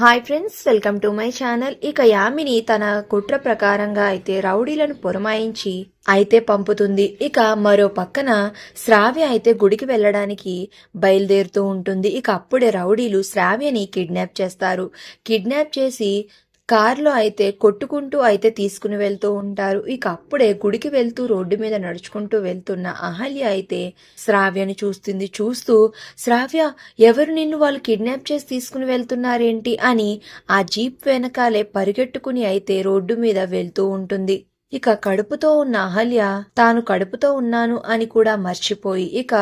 Hi friends, welcome to my channel. ఇక యామిని తన కుట్ర ప్రకారంగా అయితే రౌడీలను పురమాయించి అయితే పంపుతుంది. ఇక మరో పక్కన శ్రావ్య అయితే గుడికి వెళ్ళడానికి బయలుదేరుతూ ఉంటుంది. ఇక అప్పుడే రౌడీలు శ్రావ్యని కిడ్నాప్ చేస్తారు. కిడ్నాప్ చేసి కారులో అయితే కొట్టుకుంటూ అయితే తీసుకుని వెళ్తూ ఉంటారు. ఇక అప్పుడే గుడికి వెళ్తూ రోడ్డు మీద నడుచుకుంటూ వెళ్తున్న అహల్య అయితే శ్రావ్యని చూస్తుంది. చూస్తూ శ్రావ్య, ఎవరు నిన్ను వాళ్ళు కిడ్నాప్ చేసి తీసుకుని వెళ్తున్నారేంటి అని ఆ జీప్ వెనకాలే పరిగెట్టుకుని అయితే రోడ్డు మీద వెళ్తూ ఉంటుంది. ఇక కడుపుతో ఉన్న అహల్య తాను కడుపుతో ఉన్నాను అని కూడా మర్చిపోయి ఇక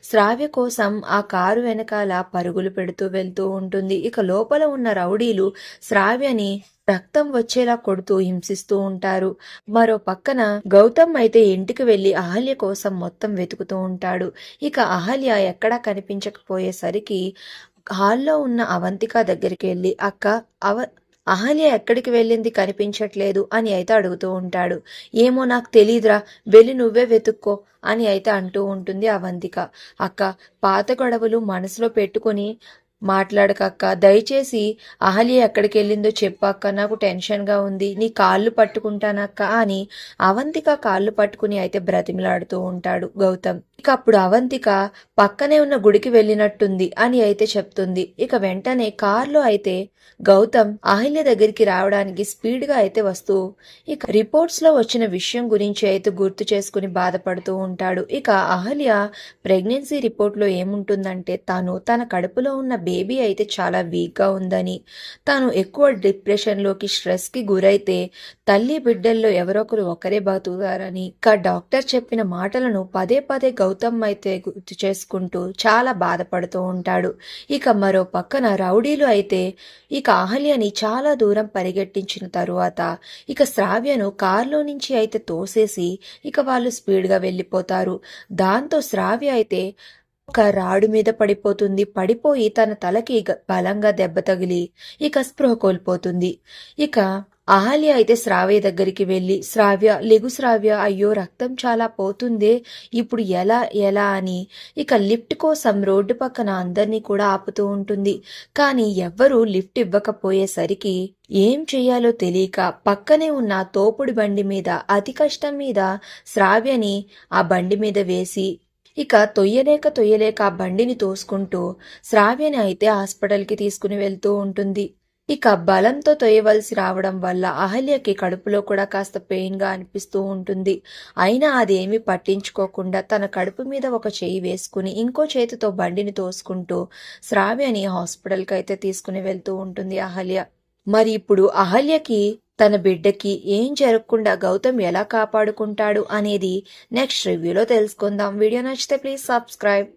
శ్రావ్య కోసం ఆ కారు వెనకాల పరుగులు పెడుతూ వెళ్తూ ఉంటుంది. ఇక లోపల ఉన్న రౌడీలు శ్రావ్యని రక్తం వచ్చేలా కొడుతూ హింసిస్తూ ఉంటారు. మరో పక్కన గౌతమ్ అయితే ఇంటికి వెళ్లి అహల్య కోసం మొత్తం వెతుకుతూ ఉంటాడు. ఇక అహల్య ఎక్కడా కనిపించకపోయేసరికి హాల్లో ఉన్న అవంతిక దగ్గరికి వెళ్లి, అక్క, అహల్య ఎక్కడికి వెళ్ళింది, కనిపించట్లేదు అని అయితే అడుగుతూ ఉంటాడు. ఏమో నాకు తెలీదురా, వెళ్ళి నువ్వే వెతుక్కో అని అయితే అంటూ ఉంటుంది అవంతిక. అక్క, పాత గొడవలు మనసులో పెట్టుకుని మాట్లాడకక్క, దయచేసి అహల్య ఎక్కడికి వెళ్ళిందో చెప్పక్క, నాకు టెన్షన్ గా ఉంది, నీ కాళ్ళు పట్టుకుంటానక్క అని అవంతిక కాళ్ళు పట్టుకుని అయితే బ్రతిమలాడుతూ ఉంటాడు గౌతమ్. ఇక అప్పుడు అవంతిక పక్కనే ఉన్న గుడికి వెళ్ళినట్టుంది అని అయితే చెప్తుంది. ఇక వెంటనే కారులో అయితే గౌతమ్ అహల్య దగ్గరికి రావడానికి స్పీడ్ గా అయితే వస్తూ ఇక రిపోర్ట్స్ లో వచ్చిన విషయం గురించి అయితే గుర్తు చేసుకుని బాధపడుతూ ఉంటాడు. ఇక అహల్య ప్రెగ్నెన్సీ రిపోర్ట్ లో ఏముంటుందంటే తన కడుపులో ఉన్న బేబీ అయితే చాలా వీక్ గా ఉందని, తాను ఎక్కువ డిప్రెషన్ లోకి స్ట్రెస్ కి గురైతే తల్లి బిడ్డల్లో ఒకరే బతుకుతారని ఇక డాక్టర్ చెప్పిన మాటలను పదే పదే గౌతమ్ అయితే గుర్తు చేసుకుంటూ చాలా బాధపడుతూ ఉంటాడు. ఇక మరో పక్కన రౌడీలు అయితే ఇక అహల్యని చాలా దూరం పరిగెట్టించిన తరువాత ఇక శ్రావ్యను కారులో నుంచి అయితే తోసేసి ఇక వాళ్ళు స్పీడ్ గా వెళ్ళిపోతారు. దాంతో శ్రావ్య అయితే ఒక రాడు మీద పడిపోయి తన తలకి బలంగా దెబ్బ తగిలి ఇక స్పృహ కోల్పోతుంది. ఇక అహల్య అయితే శ్రావ్య దగ్గరికి వెళ్ళి, శ్రావ్య, లెగు శ్రావ్య, అయ్యో రక్తం చాలా పోతుందే, ఇప్పుడు ఎలా అని ఇక లిఫ్ట్ కోసం రోడ్డు పక్కన అందరినీ కూడా ఆపుతూ ఉంటుంది. కానీ ఎవ్వరూ లిఫ్ట్ ఇవ్వకపోయేసరికి ఏం చెయ్యాలో తెలియక పక్కనే ఉన్న తోపుడు బండి మీద అతి కష్టం మీద శ్రావ్యని ఆ బండి మీద వేసి ఇక తొయ్యలేక ఆ బండిని తోసుకుంటూ శ్రావ్యని అయితే హాస్పిటల్కి తీసుకుని వెళ్తూ ఉంటుంది. ఇక బలంతో తొయ్యవలసి రావడం వల్ల అహల్యకి కడుపులో కూడా కాస్త పెయిన్ గా అనిపిస్తూ ఉంటుంది. అయినా అదేమీ పట్టించుకోకుండా తన కడుపు మీద ఒక చెయ్యి వేసుకుని ఇంకో చేతితో బండిని తోసుకుంటూ శ్రావ్యని హాస్పిటల్కి అయితే తీసుకుని వెళ్తూ ఉంటుంది అహల్య. మరి ఇప్పుడు అహల్యకి తన బిడ్డకి ఏం జరగకుండా గౌతమ్ ఎలా కాపాడుకుంటాడు అనేది నెక్స్ట్ రివ్యూలో తెలుసుకుందాం. వీడియో నచ్చితే ప్లీజ్ సబ్స్క్రైబ్.